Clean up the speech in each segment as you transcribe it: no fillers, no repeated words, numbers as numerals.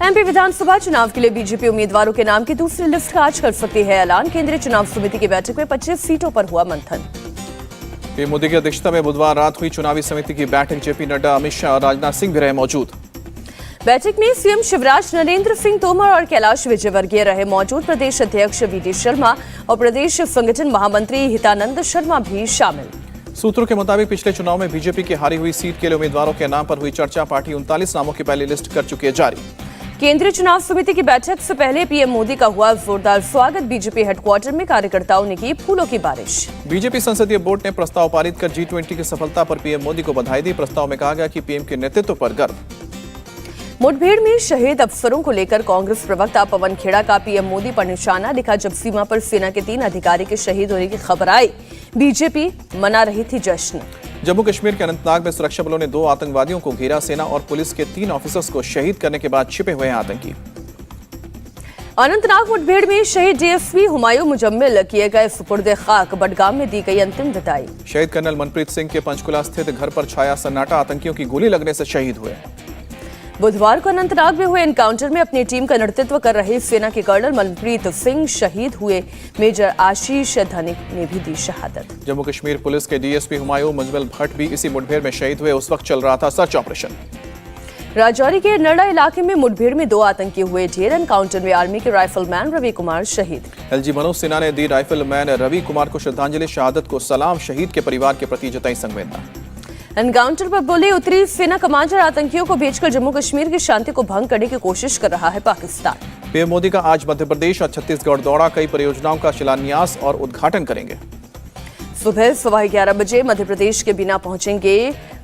MP विधानसभा चुनाव के लिए बीजेपी उम्मीदवारों के नाम की दूसरी लिस्ट का आज कर सकती है ऐलान। केंद्रीय चुनाव समिति की बैठक में 25 सीटों पर हुआ मंथन। पीएम मोदी की अध्यक्षता में बुधवार रात हुई चुनावी समिति की बैठक। जेपी नड्डा, अमित शाह और राजनाथ सिंह भी रहे मौजूद। बैठक में सीएम शिवराज, नरेंद्र सिंह तोमर और कैलाश विजयवर्गीय रहे मौजूद। प्रदेश अध्यक्ष वीडी शर्मा और प्रदेश संगठन महामंत्री हितानंद शर्मा भी शामिल। सूत्रों के मुताबिक पिछले चुनाव में बीजेपी की हारी हुई सीट के लिए उम्मीदवारों के नाम पर हुई चर्चा। पार्टी 39 नामों की पहली लिस्ट कर चुकी है जारी। केंद्रीय चुनाव समिति की बैठक से पहले पीएम मोदी का हुआ जोरदार स्वागत। बीजेपी हेडक्वार्टर में कार्यकर्ताओं ने की फूलों की बारिश। बीजेपी संसदीय बोर्ड ने प्रस्ताव पारित कर G20 की सफलता पर पीएम मोदी को बधाई दी। प्रस्ताव में कहा गया कि पीएम के नेतृत्व पर गर्व। मुठभेड़ में शहीद अफसरों को लेकर कांग्रेस प्रवक्ता पवन खेड़ा का पीएम मोदी पर निशाना। लिखा, जब सीमा पर सेना के 3 अधिकारी के शहीद होने की खबर आई, बीजेपी मना रही थी जश्न। जम्मू कश्मीर के अनंतनाग में सुरक्षा बलों ने 2 आतंकवादियों को घेरा। सेना और पुलिस के 3 ऑफिसर्स को शहीद करने के बाद छिपे हुए हैं आतंकी। अनंतनाग मुठभेड़ में शहीद डीएसपी हुमायूं मुजम्मिल किए गए सुपुर्दे खाक। बडगाम में दी गई अंतिम विदाई। शहीद कर्नल मनप्रीत सिंह के पंचकुला स्थित घर पर छाया सन्नाटा। आतंकियों की गोली लगने से शहीद हुए। बुधवार को अनंतनाग में हुए एनकाउंटर में अपनी टीम का नेतृत्व कर रहे सेना के कर्नल मनप्रीत सिंह शहीद हुए। मेजर आशीष धनिक ने भी दी शहादत। जम्मू कश्मीर पुलिस के डीएसपी हुमायूं मुजम्मिल भट्ट भी इसी मुठभेड़ में शहीद हुए। उस वक्त चल रहा था सर्च ऑपरेशन। राजौरी के नरड़ा इलाके में मुठभेड़ में 2 आतंकी हुए ढेर। एनकाउंटर में आर्मी के राइफलमैन रवि कुमार शहीद। एलजी मनोज सिन्हा ने दी राइफलमैन रवि कुमार को श्रद्धांजलि। शहादत को सलाम। शहीद के परिवार के प्रति जताई संवेदना। एनकाउंटर पर बोले उतरी सेना कमांडर। आतंकियों को भेजकर जम्मू कश्मीर की शांति को भंग करने की कोशिश कर रहा है पाकिस्तान। पीएम मोदी का आज मध्य प्रदेश और छत्तीसगढ़ दौरा। कई परियोजनाओं का शिलान्यास और उद्घाटन करेंगे। सुबह 11:15 बजे मध्य प्रदेश के बिना पहुंचेंगे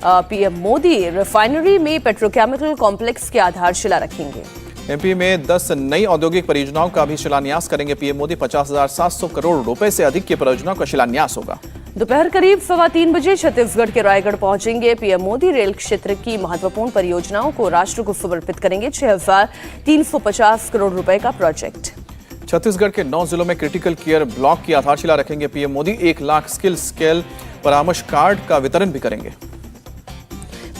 पीएम मोदी। रिफाइनरी में पेट्रोकेमिकल कॉम्प्लेक्स की आधारशिला रखेंगे। एमपी में 10 नई औद्योगिक परियोजनाओं का भी शिलान्यास करेंगे पीएम मोदी। 50,700 करोड़ रुपए से अधिक की परियोजनाओं का शिलान्यास होगा। दोपहर करीब 3:15 बजे छत्तीसगढ़ के रायगढ़ पहुंचेंगे पीएम मोदी। रेल क्षेत्र की महत्वपूर्ण परियोजनाओं को राष्ट्र को समर्पित करेंगे। 6,350 करोड़ रुपए का प्रोजेक्ट। छत्तीसगढ़ के 9 जिलों में क्रिटिकल केयर ब्लॉक की आधारशिला रखेंगे PM Modi. 1 lakh skill scale परामर्श कार्ड का वितरण भी करेंगे।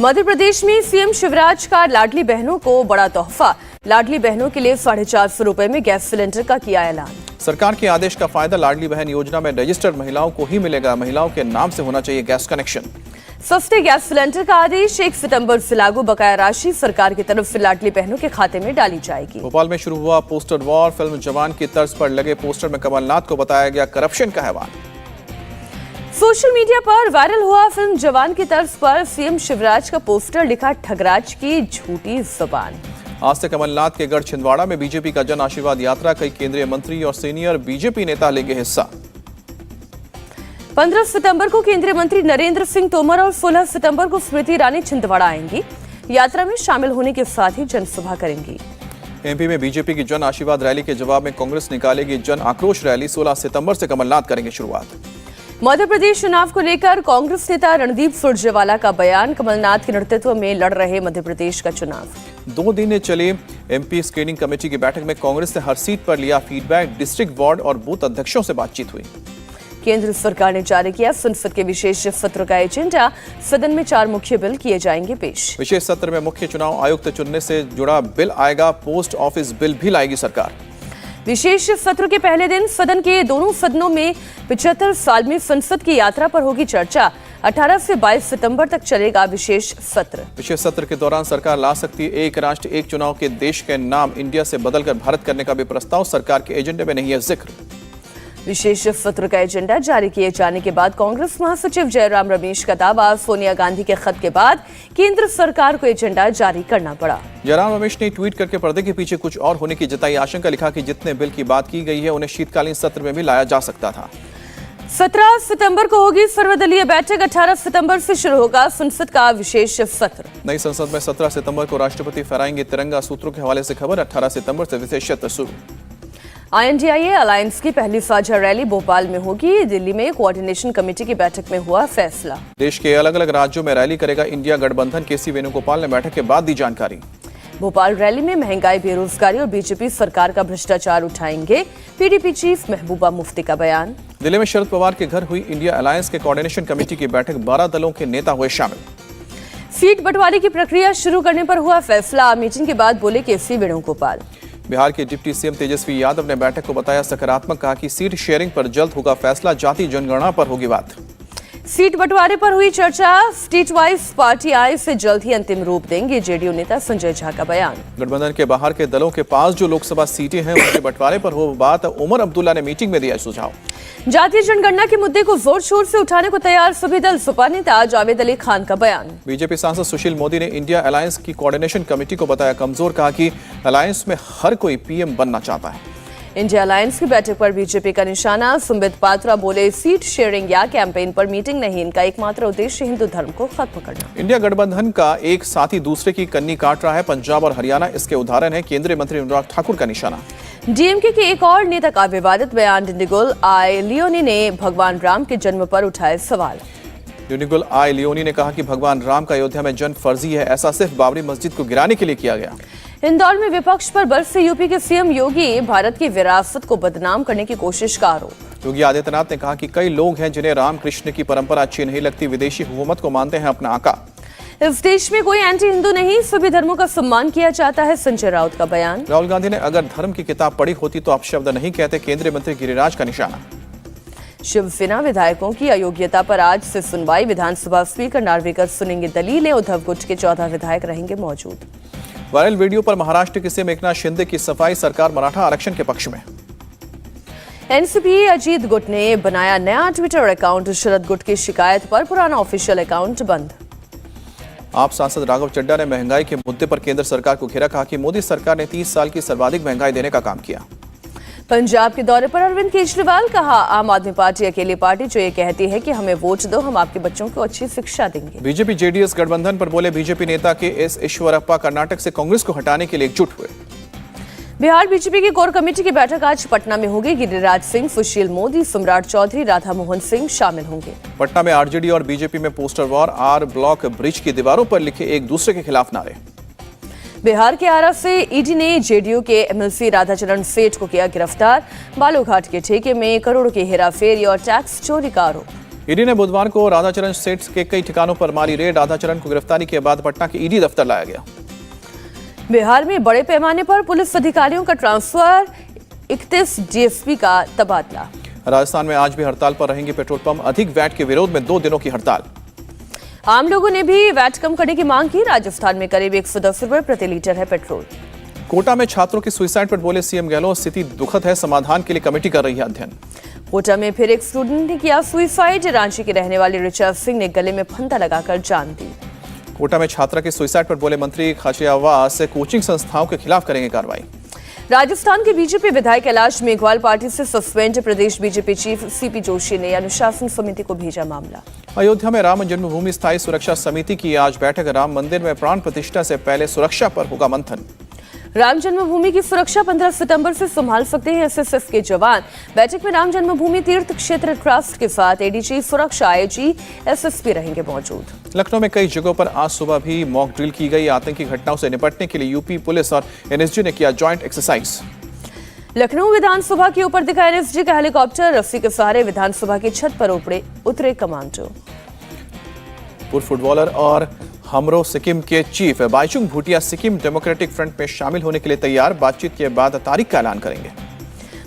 मध्य प्रदेश में सीएम शिवराज का लाडली बहनों को बड़ा तोहफा। लाडली बहनों के लिए 450 रुपए में गैस सिलेंडर का किया ऐलान। सरकार के आदेश का फायदा लाडली बहन योजना में रजिस्टर्ड महिलाओं को ही मिलेगा। महिलाओं के नाम से होना चाहिए गैस कनेक्शन। सस्ते गैस सिलेंडर का आदेश 1 सितंबर से लागू। बकाया राशि सरकार की तरफ से लाडली बहनों के खाते में डाली जाएगी। भोपाल में शुरू हुआ पोस्टर वॉर। फिल्म जवान की तर्ज पर लगे पोस्टर में कमलनाथ को बताया गया करप्शन का हैवान। सोशल मीडिया पर वायरल हुआ फिल्म जवान की तर्ज पर सीएम शिवराज का पोस्टर। लिखा, ठगराज की झूठी जुबान। आज से कमलनाथ के गढ़ छिंदवाड़ा में बीजेपी का जन आशीर्वाद यात्रा। कई केंद्रीय मंत्री और सीनियर बीजेपी नेता लेंगे हिस्सा। 15 सितंबर को केंद्रीय मंत्री नरेंद्र सिंह तोमर और 16 सितंबर को स्मृति ईरानी छिंदवाड़ा आएंगी। यात्रा में शामिल होने के साथ ही जनसभा करेंगी। एमपी में बीजेपी की जन आशीर्वाद रैली के जवाब में कांग्रेस निकालेगी जन आक्रोश रैली। 16 सितंबर से कमलनाथ करेंगे शुरुआत। मध्य प्रदेश चुनाव को लेकर कांग्रेस नेता रणदीप सुरजेवाला का बयान। कमलनाथ के नेतृत्व में लड़ रहे मध्य प्रदेश का चुनाव। 2 दिन चले एमपी स्क्रीनिंग कमेटी की बैठक में कांग्रेस ने हर सीट पर लिया फीडबैक। डिस्ट्रिक्ट, वार्ड और बूथ अध्यक्षों से बातचीत हुई। केंद्र सरकार ने जारी किया संसद के विशेष सत्र का एजेंडा। सदन में 4 मुख्य बिल किए जाएंगे पेश। विशेष सत्र में मुख्य चुनाव आयुक्त चुनने से जुड़ा बिल आएगा। पोस्ट ऑफिस बिल भी लाएगी सरकार। विशेष सत्र के पहले दिन सदन के दोनों सदनों में 75 साल में संसद की यात्रा पर होगी चर्चा। 18 से 22 सितंबर तक चलेगा विशेष सत्र। विशेष सत्र के दौरान सरकार ला सकती है एक राष्ट्र एक चुनाव के देश के नाम इंडिया से बदलकर भारत करने का भी प्रस्ताव। सरकार के एजेंडे में नहीं है जिक्र। विशेष सत्र का एजेंडा जारी किए जाने के बाद कांग्रेस महासचिव जयराम रमेश का दावा। सोनिया गांधी के खत के बाद केंद्र सरकार को एजेंडा जारी करना पड़ा। जयराम रमेश ने ट्वीट करके पर्दे के पीछे कुछ और होने की जताई आशंका। लिखा कि जितने बिल की बात की गई है उन्हें शीतकालीन सत्र में भी लाया जा सकता था। 17 सितंबर को होगी सर्वदलीय बैठक। 18 सितंबर से शुरू होगा संसद का विशेष सत्र। नई संसद में 17 सितंबर को राष्ट्रपति फहराएंगे तिरंगा। सूत्रों के हवाले से खबर। 18 सितंबर से विशेष सत्र शुरू। INDIA अलायंस की पहली साझा रैली भोपाल में होगी। दिल्ली में कोऑर्डिनेशन कमेटी की बैठक में हुआ फैसला। देश के अलग अलग राज्यों में रैली करेगा इंडिया गठबंधन। केसी वेणुगोपाल ने बैठक के बाद दी जानकारी। भोपाल रैली में महंगाई, बेरोजगारी और बीजेपी सरकार का भ्रष्टाचार उठाएंगे। पीडीपी चीफ महबूबा मुफ्ती का बयान। दिल्ली में शरद पवार के घर हुई इंडिया अलायंस के कोऑर्डिनेशन कमेटी की बैठक। 12 दलों के नेता हुए शामिल। सीट बंटवारे की प्रक्रिया शुरू करने पर हुआ फैसला। मीटिंग के बाद बोले केसी वेणुगोपाल। बिहार के डिप्टी सीएम तेजस्वी यादव ने बैठक को बताया सकारात्मक, कहा कि सीट शेयरिंग पर जल्द होगा फैसला, जाति जनगणना पर होगी बात। सीट बंटवारे पर हुई चर्चा, स्टेट वाइज पार्टियां इसे जल्द ही अंतिम रूप देंगे, जेडीयू नेता संजय झा का बयान। गठबंधन के बाहर के दलों के पास जो लोकसभा सीटें हैं उनके बंटवारे पर हो बात, उमर अब्दुल्ला ने मीटिंग में दिया सुझाव। जातीय जनगणना के मुद्दे को जोर शोर से उठाने को तैयार सभी दल, सुपा नेता जावेद अली खान का बयान। बीजेपी सांसद सुशील मोदी ने इंडिया अलायंस की कोऑर्डिनेशन कमेटी को बताया कमजोर, कहा कि अलायंस में हर कोई पीएम बनना चाहता है। इंडिया अलायंस की बैठक पर बीजेपी का निशाना, संबित पात्रा बोले सीट शेयरिंग या कैंपेन पर मीटिंग नहीं, इनका एकमात्र उद्देश्य हिंदू धर्म को खत्म करना। इंडिया गठबंधन का एक साथी दूसरे की कन्नी काट रहा है, पंजाब और हरियाणा इसके उदाहरण है, केंद्रीय मंत्री अनुराग ठाकुर का निशाना। डीएमके के एक और नेता का विवादित बयान, डिंडिगुल आई लियोनी ने भगवान राम के जन्म पर उठाए सवाल। डिंडिगुल आई लियोनी ने कहा कि भगवान राम का अयोध्या में जन्म फर्जी है, ऐसा सिर्फ बाबरी मस्जिद को गिराने के लिए किया गया। इंदौर में विपक्ष पर बरसे यूपी के सीएम योगी, भारत की विरासत को बदनाम करने की कोशिश का आरोप। योगी आदित्यनाथ ने कहा कि कई लोग हैं जिन्हें रामकृष्ण की परंपरा अच्छी नहीं लगती, विदेशी हुकूमत को मानते हैं अपना आका। इस देश में कोई एंटी हिंदू नहीं, सभी धर्मों का सम्मान किया जाता है, संजय राउत का बयान। राहुल गांधी ने अगर धर्म की किताब पढ़ी होती तो आप शब्द नहीं कहते, केंद्रीय मंत्री गिरिराज का निशाना। शिवसेना विधायकों की अयोग्यता पर आज से सुनवाई, विधानसभा स्पीकर नार्वेकर सुनेंगे दलीलें, उद्धव गुट के 14 विधायक रहेंगे मौजूद। वायरल वीडियो पर महाराष्ट्र के सीएम एकनाथ शिंदे की सफाई, सरकार मराठा आरक्षण के पक्ष में। एनसीपी अजीत गुट ने बनाया नया ट्विटर अकाउंट, शरद गुट की शिकायत पर पुराना ऑफिशियल अकाउंट बंद। आप सांसद राघव चड्ढा ने महंगाई के मुद्दे पर केंद्र सरकार को घेरा, कहा कि मोदी सरकार ने 30 साल की सर्वाधिक महंगाई देने का काम किया। पंजाब के दौरे पर अरविंद केजरीवाल, कहा आम आदमी पार्टी अकेली पार्टी जो ये कहती है कि हमें वोट दो, हम आपके बच्चों को अच्छी शिक्षा देंगे। बीजेपी जेडीएस गठबंधन पर बोले बीजेपी नेता के एस ईश्वरप्पा, कर्नाटक से कांग्रेस को हटाने के लिए एकजुट हुए। बिहार बीजेपी की कोर कमेटी की बैठक आज पटना में होगी, गिरिराज सिंह, सुशील मोदी, सम्राट चौधरी, राधा मोहन सिंह शामिल होंगे। पटना में आरजेडी और बीजेपी में poster war, R block bridge की दीवारों पर लिखे एक दूसरे के खिलाफ नारे। बिहार के आरा से ईडी ने जेडीयू के एमएलसी राधाचरण सेठ को किया गिरफ्तार, बालूघाट के ठेके में करोड़ों की हेराफेरी और टैक्स चोरी का आरोप। ईडी ने बुधवार को राधाचरण सेठ के कई ठिकानों पर मारी रेड, राधाचरण को गिरफ्तारी के बाद पटना के ईडी दफ्तर लाया गया। बिहार में बड़े पैमाने पर पुलिस अधिकारियों का ट्रांसफर, 31 डीएसपी का तबादला। राजस्थान में आज भी हड़ताल पर रहेंगे पेट्रोल पंप, अधिक वैट के विरोध में 2 दिनों की हड़ताल। आम लोगों ने भी वैट कम करने की मांग की, राजस्थान में करीब 110 रुपए प्रति लीटर है पेट्रोल। कोटा में छात्रों की सुसाइड पर बोले सीएम गहलोत, स्थिति दुखद है, समाधान के लिए कमेटी कर रही है अध्ययन। कोटा में फिर एक स्टूडेंट ने किया सुसाइड, रांची की रहने वाली ऋचा सिंह ने गले में फंदा लगाकर जान दी। कोटा में छात्रा की सुसाइड पर बोले मंत्री खाचियावास, कोचिंग संस्थाओं के खिलाफ करेंगे कार्रवाई। राजस्थान के बीजेपी विधायक कैलाश मेघवाल पार्टी से सस्पेंड, प्रदेश बीजेपी चीफ सीपी जोशी ने अनुशासन समिति को भेजा मामला। अयोध्या में राम जन्मभूमि स्थायी सुरक्षा समिति की आज बैठक, राम मंदिर में प्राण प्रतिष्ठा से पहले सुरक्षा पर होगा मंथन। राम जन्मभूमि की सुरक्षा 15 सितंबर से संभाल सकते हैं एसएसएफ के जवान। बैठक में राम जन्मभूमि तीर्थ क्षेत्र ट्रस्ट के साथ एडीजी सुरक्षा, आईजी, एसएसपी रहेंगे मौजूद। लखनऊ में कई जगहों पर आज सुबह भी मॉक ड्रिल की गई, आतंकी घटनाओं से निपटने के लिए यूपी पुलिस और एनएसजी ने किया जॉइंट एक्सरसाइज। लखनऊ विधानसभा के ऊपर दिखा एनएसजी का हेलीकॉप्टर, रस्सी के सहारे विधानसभा की छत पर उतरे कमांडो। पूर्व फुटबॉलर और हमरो सिक्किम के chief Bhaichung Bhutia Sikkim democratic front में शामिल होने के लिए तैयार, बातचीत के बाद तारीख का ऐलान करेंगे।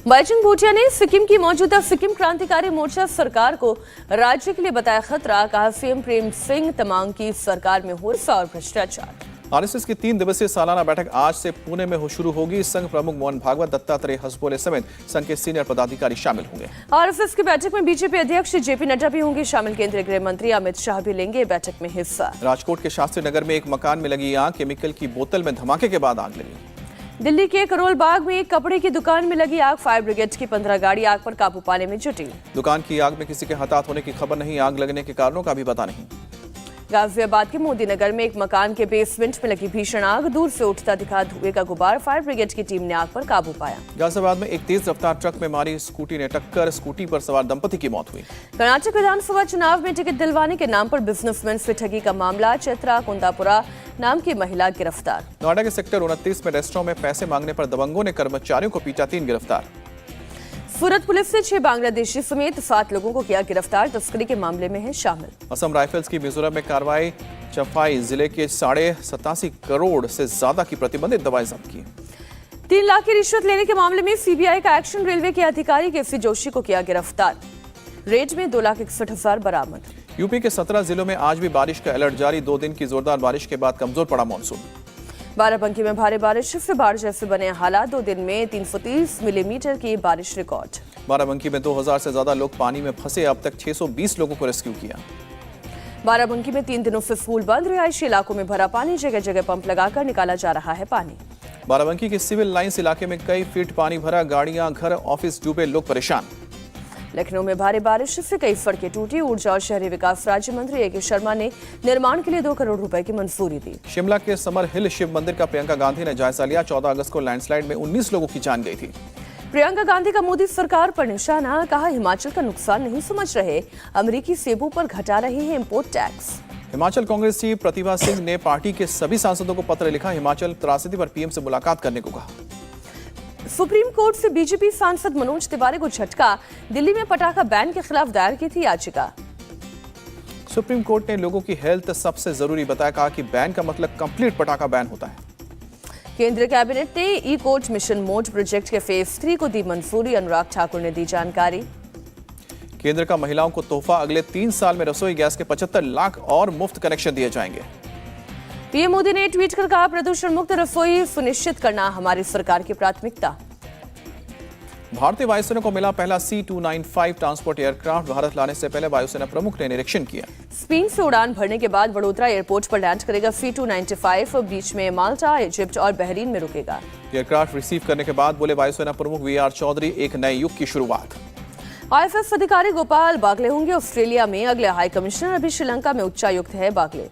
बाइचुंग भूटिया ने सिक्किम की मौजूदा सिक्किम क्रांतिकारी मोर्चा सरकार को राज्य के लिए बताया खतरा, कहा सीएम प्रेम सिंह तमांग की सरकार में हो रहा और भ्रष्टाचार। आरएसएस की 3 दिवसीय सालाना बैठक आज से पुणे में शुरू होगी, संघ प्रमुख मोहन भागवत, दत्तात्रेय हसबोले समेत संघ के सीनियर पदाधिकारी शामिल होंगे। आरएसएस की बैठक में बीजेपी अध्यक्ष जेपी नड्डा भी होंगे शामिल, केंद्रीय गृह मंत्री अमित शाह भी लेंगे बैठक में हिस्सा। राजकोट के शास्त्री नगर में एक मकान में लगी आग, केमिकल की बोतल में धमाके के बाद आग लगी। दिल्ली के करोल बाग में एक कपड़े की दुकान में लगी आग, फायर ब्रिगेड की 15 गाड़ी आग पर काबू पाने में जुटी। दुकान की आग में किसी के हताहत होने की खबर नहीं, आग लगने के कारणों का भी पता नहीं। गाजियाबाद के मोदी नगर में एक मकान के बेसमेंट में लगी भीषण आग, दूर से उठता दिखा धुएं का गुबार, फायर ब्रिगेड की टीम ने आग पर काबू पाया। गाजियाबाद में एक तेज रफ्तार ट्रक में मारी स्कूटी ने टक्कर, स्कूटी पर सवार दंपति की मौत हुई। कर्नाटक विधानसभा चुनाव में टिकट दिलवाने के नाम पर बिजनेसमैन से ठगी का मामला, चैत्रा कुंदापुरा नाम की महिला गिरफ्तार। नोएडा के सेक्टर 29 में रेस्टोरेंट में पैसे मांगने पर दबंगों ने कर्मचारियों को पीटा, 3 गिरफ्तार। सूरत पुलिस ने 6 बांग्लादेशी समेत 7 लोगों को किया गिरफ्तार, तस्करी के मामले में है शामिल। असम राइफल्स की मिजोरम में कार्रवाई, चंफाई जिले के 87.5 करोड़ से ज्यादा की प्रतिबंधित दवाएं जब्त की। 3 लाख की रिश्वत लेने के मामले में सीबीआई का एक्शन। रेलवे के अधिकारी केसी जोशी को किया गिरफ्तार। रेड में 2,61,000 बरामद। यूपी के 17 जिलों में आज भी बारिश का अलर्ट जारी। 2 दिन की जोरदार बारिश के बाद कमजोर पड़ा मानसून। बाराबंकी में भारी बारिश से बाढ़ जैसे बने हालात। 2 दिन में 330 मिलीमीटर की बारिश रिकॉर्ड। बाराबंकी में 2000 से ज्यादा लोग पानी में फंसे। अब तक 620 लोगों को रेस्क्यू किया। बाराबंकी में 3 दिनों से स्कूल बंद। रिहायशी इलाकों में भरा पानी। जगह जगह पंप लगाकर निकाला जा रहा है पानी। बाराबंकी के सिविल लाइंस इलाके में कई फीट पानी भरा। गाड़ियां, घर, ऑफिस डूबे, लोग परेशान। लखनऊ में भारी बारिश से कई सड़कें टूटी। ऊर्जा और शहरी विकास राज्य मंत्री ए.के. शर्मा ने निर्माण के लिए 2 करोड़ रुपए की मंजूरी दी। शिमला के समर हिल शिव मंदिर का प्रियंका गांधी ने जायजा लिया। 14 अगस्त को लैंडस्लाइड में 19 लोगों की जान गई थी। प्रियंका गांधी का मोदी सरकार पर निशाना। कहा, हिमाचल का नुकसान नहीं समझ रहे, अमेरिकी सेबों पर घटा रहे हैं import tax. Himachal Congress chief Pratibha Singh ने पार्टी के सभी सांसदों को पत्र लिखा। हिमाचल त्रासदी पर पीएम से मुलाकात करने को कहा। सुप्रीम कोर्ट से बीजेपी सांसद मनोज तिवारी को झटका। दिल्ली में पटाखा बैन के खिलाफ दायर की थी याचिका। सुप्रीम कोर्ट ने लोगों की हेल्थ सबसे जरूरी बताया। कहा कि बैन का मतलब कंप्लीट पटाखा बैन होता है। केंद्रीय कैबिनेट ने ई कोच मिशन मोड प्रोजेक्ट के फेज 3 को दी मंजूरी। अनुराग ठाकुर ने दी जानकारी। केंद्र का महिलाओं को तोहफा। अगले 3 साल में रसोई गैस के 75 लाख और मुफ्त कनेक्शन दिए जाएंगे। पीएम मोदी ने ट्वीट कर कहा, प्रदूषण मुक्त रसोई सुनिश्चित करना हमारी सरकार की प्राथमिकता। भारतीय वायुसेना को मिला पहला C-295 ट्रांसपोर्ट एयरक्राफ्ट। भारत लाने से पहले वायुसेना प्रमुख ने निरीक्षण किया। स्पेन से उड़ान भरने के बाद वडोदरा एयरपोर्ट पर लैंड करेगा C-295। बीच में माल्टा, इजिप्ट और बहरीन में रुकेगा। एयरक्राफ्ट रिसीव करने के बाद बोले वायुसेना प्रमुख वी.आर. चौधरी, एक नए युग की शुरुआत। IFS अधिकारी गोपाल बागले होंगे ऑस्ट्रेलिया में। अगले हाई कमिश्नर अभी श्रीलंका में उच्चायुक्त है बागले।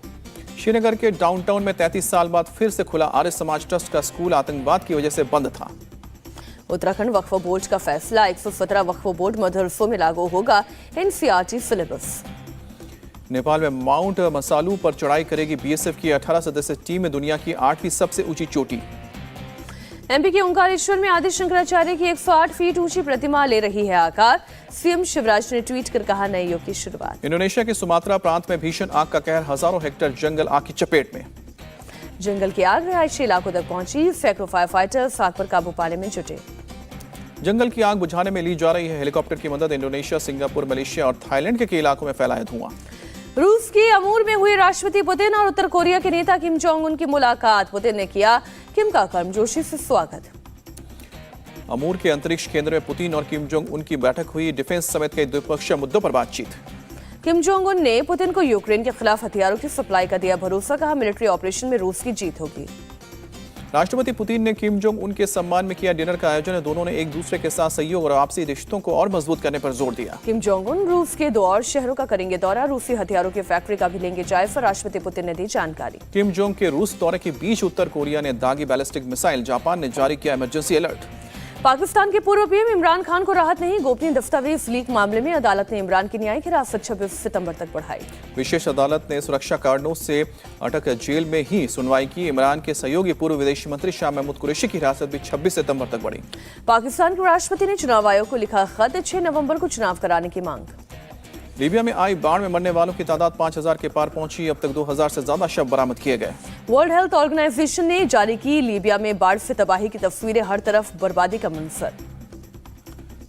श्रीनगर के डाउनटाउन में 33 साल बाद फिर से खुला आर्य समाज ट्रस्ट का स्कूल। आतंकवाद की वजह से बंद था। उत्तराखंड वक्फ बोर्ड का फैसला। 117 वक्फ बोर्ड मदरसों में लागू होगा NCERT सिलेबस। नेपाल में माउंट मसालू पर चढ़ाई करेगी बीएसएफ की 18 सदस्य टीम में दुनिया की 8वीं सबसे ऊंची चोटी। एमपी के ओंकारेश्वर में आदि शंकराचार्य की 108 फीट ऊंची प्रतिमा ले रही है आकार। सीएम शिवराज ने ट्वीट कर कहा, नए युग की शुरुआत। इंडोनेशिया के सुमात्रा प्रांत में भीषण आग का कहर। हजारों हेक्टेयर जंगल आग की चपेट में। जंगल की आग रिहायशी इलाकों तक पहुंची। सैकड़ों फायर फाइटर्स आग पर काबू पाने में जुटे। जंगल की आग बुझाने में ली जा रही है हेलीकॉप्टर की मदद। इंडोनेशिया, सिंगापुर, मलेशिया और थाईलैंड के कई इलाकों में फैला है धुआं। रूस की अमूर में हुई राष्ट्रपति पुतिन और उत्तर कोरिया के नेता किम जोंग उन की मुलाकात। पुतिन ने किया किम का गर्मजोशी से स्वागत। अमूर के अंतरिक्ष केंद्र में पुतिन और किम जोंग उन की बैठक हुई। डिफेंस समेत कई द्विपक्षीय मुद्दों पर बातचीत। किम जोंग उन ने पुतिन को यूक्रेन के खिलाफ हथियारों की सप्लाई का दिया भरोसा। कहा, मिलिट्री ऑपरेशन में रूस की जीत होगी। राष्ट्रपति पुतिन ने किम जोंग उन के सम्मान में किया डिनर का आयोजन। दोनों ने एक दूसरे के साथ सहयोग और आपसी रिश्तों को और मजबूत करने पर जोर दिया। किम जोंग उन रूस के 2 और शहरों का करेंगे दौरा। रूसी हथियारों की फैक्ट्री का भी लेंगे जायजा। राष्ट्रपति पुतिन ने दी जानकारी। किम जोंग के रूस दौरे के बीच उत्तर कोरिया ने दागी बैलिस्टिक मिसाइल। जापान ने जारी किया इमरजेंसी अलर्ट। पाकिस्तान के पूर्व पीएम इमरान खान को राहत नहीं। गोपनीय दस्तावेज लीक मामले में अदालत ने इमरान की न्यायिक हिरासत 26 सितंबर तक बढ़ाई। विशेष अदालत ने सुरक्षा कारणों से अटक जेल में ही सुनवाई की। इमरान के सहयोगी पूर्व विदेश मंत्री शाह महमूद कुरैशी की हिरासत भी 26 सितंबर तक बढ़ी। पाकिस्तान के राष्ट्रपति ने चुनाव आयोग को लिखा खत। 6 नवंबर को चुनाव कराने की मांग। लीबिया में आई बाढ़ में मरने वालों की तादाद 5000 के पार पहुंची। अब तक 2000 से ज्यादा शव बरामद किए गए। वर्ल्ड हेल्थ ऑर्गेनाइजेशन ने जारी की लीबिया में बाढ़ से तबाही की तस्वीरें। हर तरफ बर्बादी का मंजर।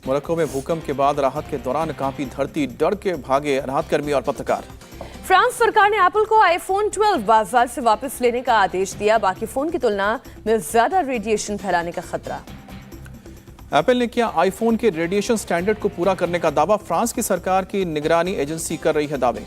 मोरक्को में भूकंप के बाद राहत के दौरान कांपी धरती। डर के भागे राहतकर्मी और पत्रकार। फ्रांस सरकार ने एप्पल को आईफोन 12 बाजार से वापस लेने का आदेश दिया। बाकी फोन की तुलना में ज्यादा रेडिएशन फैलाने का खतरा। एप्पल ने किया आईफोन के रेडिएशन स्टैंडर्ड को पूरा करने का दावा। फ्रांस की सरकार की निगरानी एजेंसी कर रही है दावे।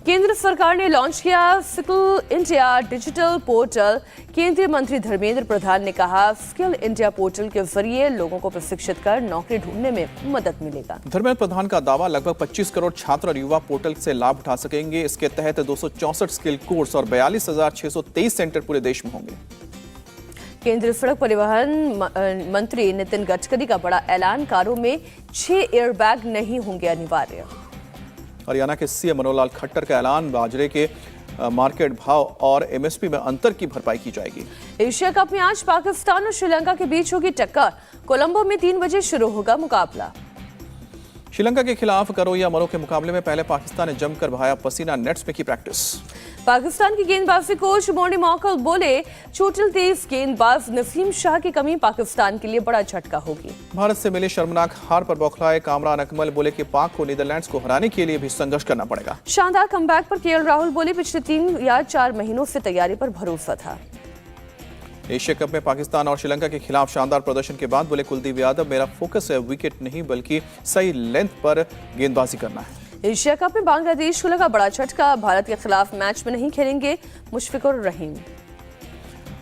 केंद्र सरकार ने लॉन्च किया स्किल इंडिया डिजिटल पोर्टल। केंद्रीय मंत्री धर्मेंद्र प्रधान ने कहा, स्किल इंडिया पोर्टल के जरिए लोगों को प्रशिक्षित कर नौकरी ढूंढने में मदद मिलेगा। धर्मेंद्र प्रधान का दावा, लगभग 25 करोड़ छात्र और युवा पोर्टल से लाभ उठा सकेंगे। इसके तहत 264 स्किल कोर्स और 42,623 सेंटर पूरे देश में होंगे। केंद्रीय सड़क परिवहन मंत्री नितिन गडकरी का बड़ा ऐलान। कारों में 6 एयरबैग नहीं होंगे अनिवार्य। हरियाणा के सीएम मनोहर लाल खट्टर का ऐलान, बाजरे के मार्केट भाव और एमएसपी में अंतर की भरपाई की जाएगी। एशिया कप में आज पाकिस्तान और श्रीलंका के बीच होगी टक्कर। कोलंबो में 3 बजे शुरू होगा मुकाबला। श्रीलंका के खिलाफ करोया मरो के मुकाबले में पहले पाकिस्तान ने जमकर बहाया पसीना, नेट्स में की प्रैक्टिस। पाकिस्तान की गेंदबाजी कोच मोनी मौकल बोले, चोटिल तेज गेंदबाज नसीम शाह की कमी पाकिस्तान के लिए बड़ा झटका होगी। भारत से मिली शर्मनाक हार पर बौखलाए कामरान अकमल, बोले कि पाक को नीदरलैंड्स को हराने के लिए भी संघर्ष करना पड़ेगा। शानदार कमबैक पर केएल राहुल बोले, पिछले 3 या 4 महीनों से तैयारी पर भरोसा था। एशिया कप में पाकिस्तान और श्रीलंका के खिलाफ शानदार प्रदर्शन के बाद बोले कुलदीप यादव, मेरा फोकस है विकेट नहीं बल्कि सही लेंथ पर गेंदबाजी करना है। एशिया कप में बांग्लादेश को लगा बड़ा झटका, भारत के खिलाफ मैच में नहीं खेलेंगे मुशफिकुर रहीम।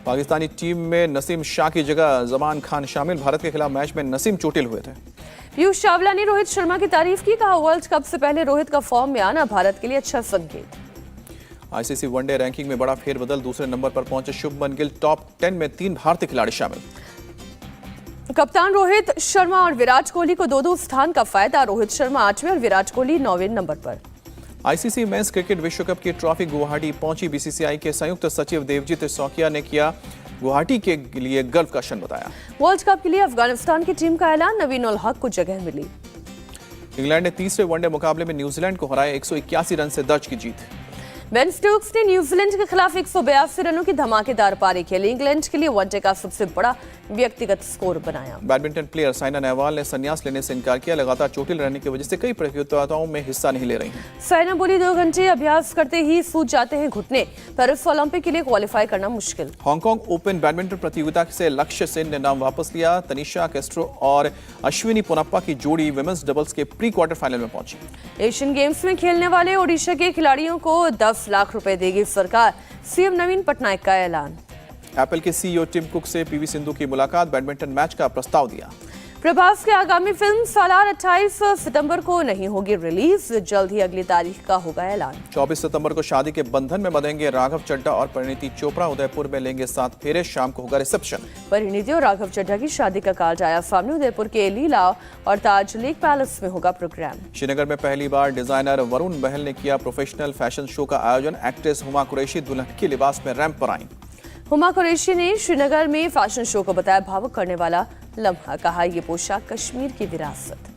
पाकिस्तानी टीम में नसीम शाह की जगह जमान खान शामिल, भारत के खिलाफ मैच में नसीम चोटिल हुए थे। पीयूष चावला ने रोहित शर्मा की तारीफ की, कहा वर्ल्ड कप से पहले रोहित का फॉर्म में आना भारत के लिए अच्छा संकेत। आईसीसी वनडे रैंकिंग में बड़ा फेरबदल, दूसरे नंबर पर पहुंचे शुभमन गिल, टॉप 10 में 3 भारतीय खिलाड़ी शामिल। कप्तान रोहित शर्मा और विराट कोहली को 2-2 स्थान का फायदा, रोहित शर्मा 8वें और विराट कोहली 9वें नंबर पर। आईसीसी मेंस क्रिकेट विश्व कप की ट्रॉफी गुवाहाटी पहुंची, बीसीसीआई के संयुक्त सचिव देवजीत सौकिया ने किया गुवाहाटी के लिए गर्व का क्षण बताया। वर्ल्ड कप के लिए अफगानिस्तान की टीम का ऐलान, नवीन उल हक को जगह मिली। इंग्लैंड ने तीसरे वनडे मुकाबले में न्यूजीलैंड को हराया, 181 रन से दर्ज की जीत। बेन स्टोक्स ने न्यूजीलैंड के खिलाफ 182 रनों की धमाकेदार पारी खेली, इंग्लैंड के लिए वनडे का सबसे बड़ा व्यक्तिगत स्कोर बनाया। बैडमिंटन प्लेयर साइना नेहवाल ने संन्यास लेने से इनकार किया, लगातार चोटिल रहने की वजह से कई प्रतियोगिताओं में हिस्सा नहीं ले रही हैं। साइना बोली, 2 घंटे अभ्यास करते ही सूज जाते हैं घुटने, पेरिस ओलंपिक के लिए क्वालिफाई करना मुश्किल। हांगकांग ओपन बैडमिंटन प्रतियोगिता से लक्ष्य सेन ने नाम वापस लिया, तनिषा कैस्ट्रो और अश्विनी पोनप्पा की जोड़ी विमेंस डबल्स के प्री क्वार्टर फाइनल में पहुंची। एशियन गेम्स में खेलने वाले ओडिशा के खिलाड़ियों को 10 लाख रुपए देगी सरकार, सीएम नवीन पटनायक का ऐलान। एप्पल के सीईओ टिम कुक से पीवी सिंधु की मुलाकात, बैडमिंटन मैच का प्रस्ताव दिया। प्रभास की आगामी फिल्म सालार 28 सितंबर को नहीं होगी रिलीज, जल्द ही अगली तारीख का होगा ऐलान। 24 सितंबर को शादी के बंधन में बंधेंगे राघव चड्ढा और परिणीति चोपड़ा, उदयपुर में लेंगे 7 फेरे, शाम को होगा रिसेप्शन। परिणीति और राघव चड्ढा की शादी का कार्ड आया सामने, उदयपुर के लीला और ताज लेक पैलेस में होगा प्रोग्राम। श्रीनगर में पहली बार डिजाइनर वरुण बहल ने किया प्रोफेशनल फैशन शो का आयोजन, एक्ट्रेस हुमा कुरैशी दुल्हन के लिबास में रैंप पर आई। हुमा कुरैशी ने श्रीनगर में फैशन शो को बताया भावुक करने वाला लम्हा, कहा यह पोशाक कश्मीर की विरासत।